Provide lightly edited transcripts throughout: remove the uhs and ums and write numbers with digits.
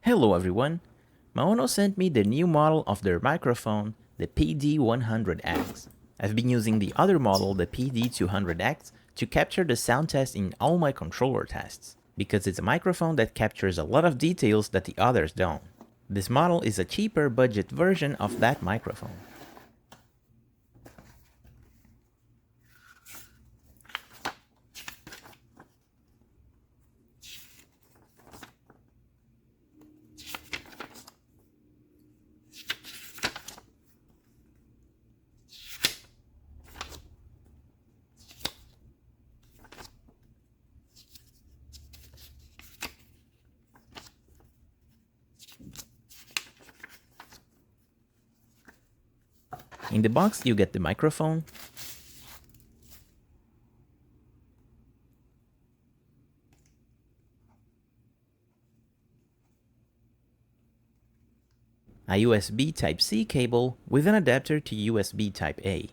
Hello everyone! Maono sent me the new model of their microphone, the PD100x. I've been using the other model, the PD200x, to capture the sound test in all my controller tests, because it's a microphone that captures a lot of details that the others don't. This model is a cheaper budget version of that microphone. In the box you get the microphone, a USB Type-C cable with an adapter to USB Type-A.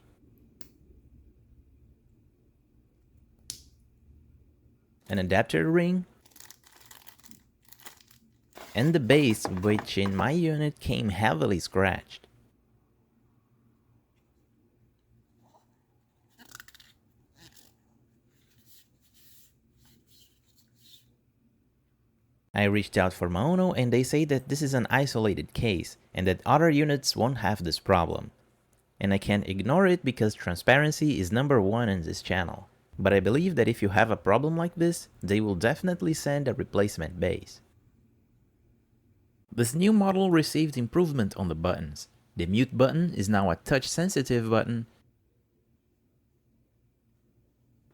An adapter ring, and the base, which in my unit came heavily scratched. I reached out for Maono and they say that this is an isolated case and that other units won't have this problem. And I can't ignore it because transparency is #1 in this channel. But I believe that if you have a problem like this, they will definitely send a replacement base. This new model received improvement on the buttons. The mute button is now a touch-sensitive button,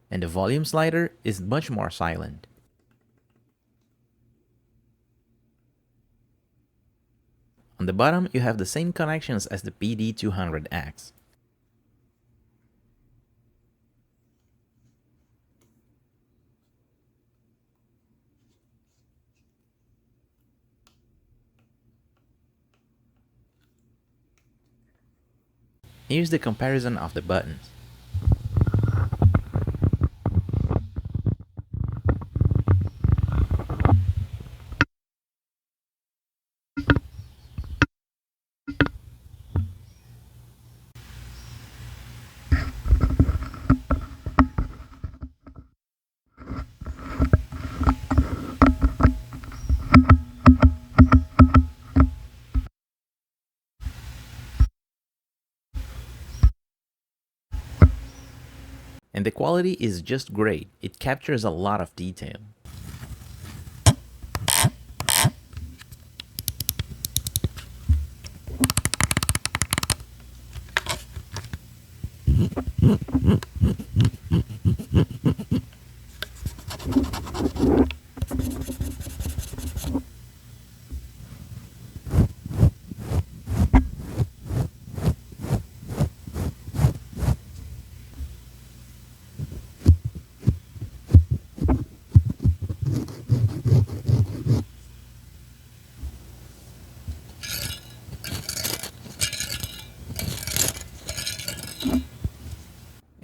and the volume slider is much more silent. On the bottom, you have the same connections as the PD200x. Here's the comparison of the buttons. And the quality is just great. It captures a lot of detail.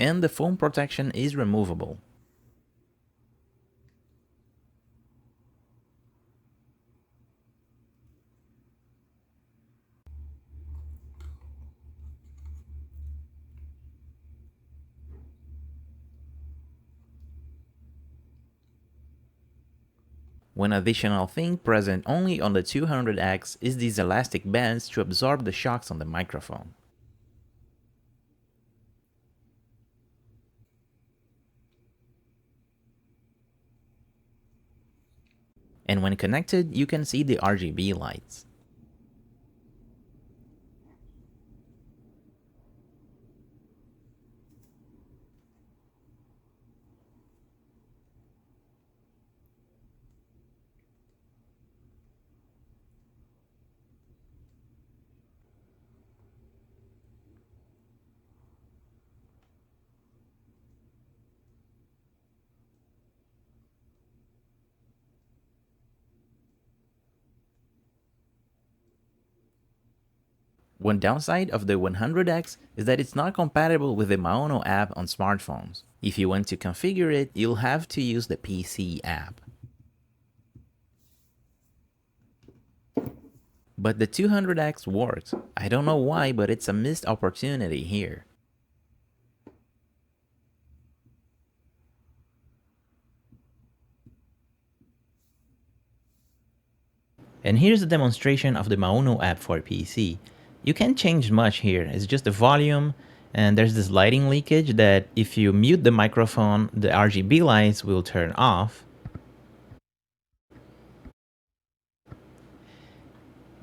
And the foam protection is removable. One additional thing present only on the 200X is these elastic bands to absorb the shocks on the microphone. And when connected, you can see the RGB lights. One downside of the 100X is that it's not compatible with the Maono app on smartphones. If you want to configure it, you'll have to use the PC app. But the 200x works. I don't know why, but it's a missed opportunity here. And here's a demonstration of the Maono app for PC. You can't change much here, it's just the volume, and there's this lighting leakage that if you mute the microphone, the RGB lights will turn off.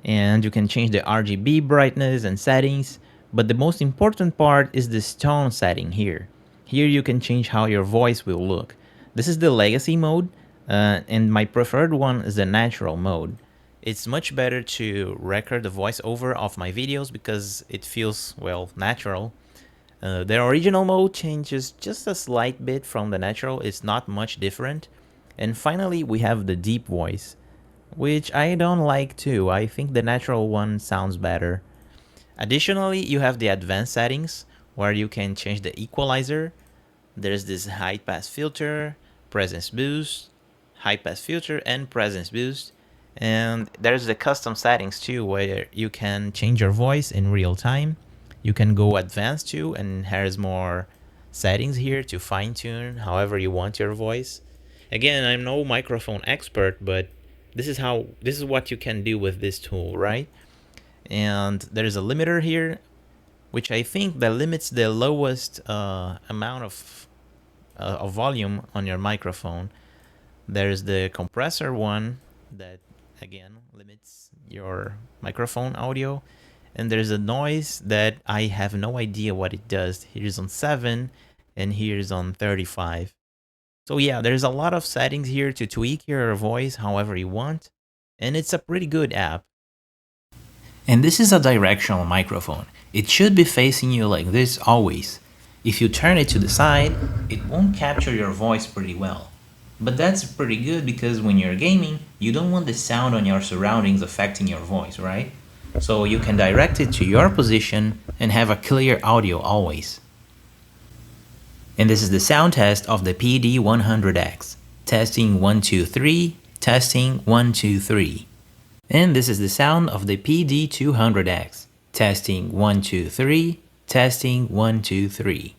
And you can change the RGB brightness and settings, but the most important part is this tone setting here. Here you can change how your voice will look. This is the legacy mode, and my preferred one is the natural mode. It's much better to record the voiceover of my videos because it feels, well, natural. The original mode changes just a slight bit from the natural, it's not much different. And finally, we have the deep voice, which I don't like too. I think the natural one sounds better. Additionally, you have the advanced settings where you can change the equalizer. There's this high pass filter, presence boost, high pass filter, and presence boost. And there's the custom settings too, where you can change your voice in real time. You can go advanced too, and there's more settings here to fine tune however you want your voice. Again, I'm no microphone expert, but this is what you can do with this tool, right? And there's a limiter here, which I think that limits the lowest amount of volume on your microphone. There's the compressor one that again limits your microphone audio, and there's a noise that I have no idea what it does. Here's on 7 and here's on 35. So yeah, there's a lot of settings here to tweak your voice however you want, and it's a pretty good app. And this is a directional microphone. It should be facing you like this always. If you turn it to the side, it won't capture your voice pretty well. But that's pretty good because when you're gaming, you don't want the sound on your surroundings affecting your voice, right? So you can direct it to your position and have a clear audio always. And this is the sound test of the PD100x. Testing 1, 2, 3, testing 1, 2, 3. And this is the sound of the PD200x. Testing 1, 2, 3, testing 1, 2, 3.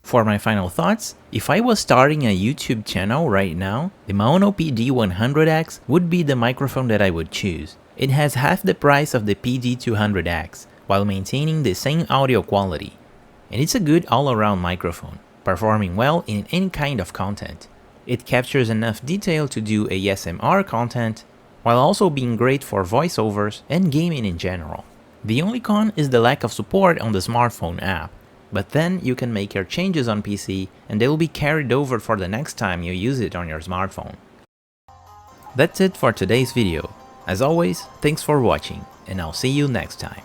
For my final thoughts, if I was starting a YouTube channel right now, the Maono PD100x would be the microphone that I would choose. It has half the price of the PD200x, while maintaining the same audio quality. And it's a good all-around microphone, performing well in any kind of content. It captures enough detail to do ASMR content, while also being great for voiceovers and gaming in general. The only con is the lack of support on the smartphone app. But then you can make your changes on PC and they will be carried over for the next time you use it on your smartphone. That's it for today's video. As always, thanks for watching, and I'll see you next time.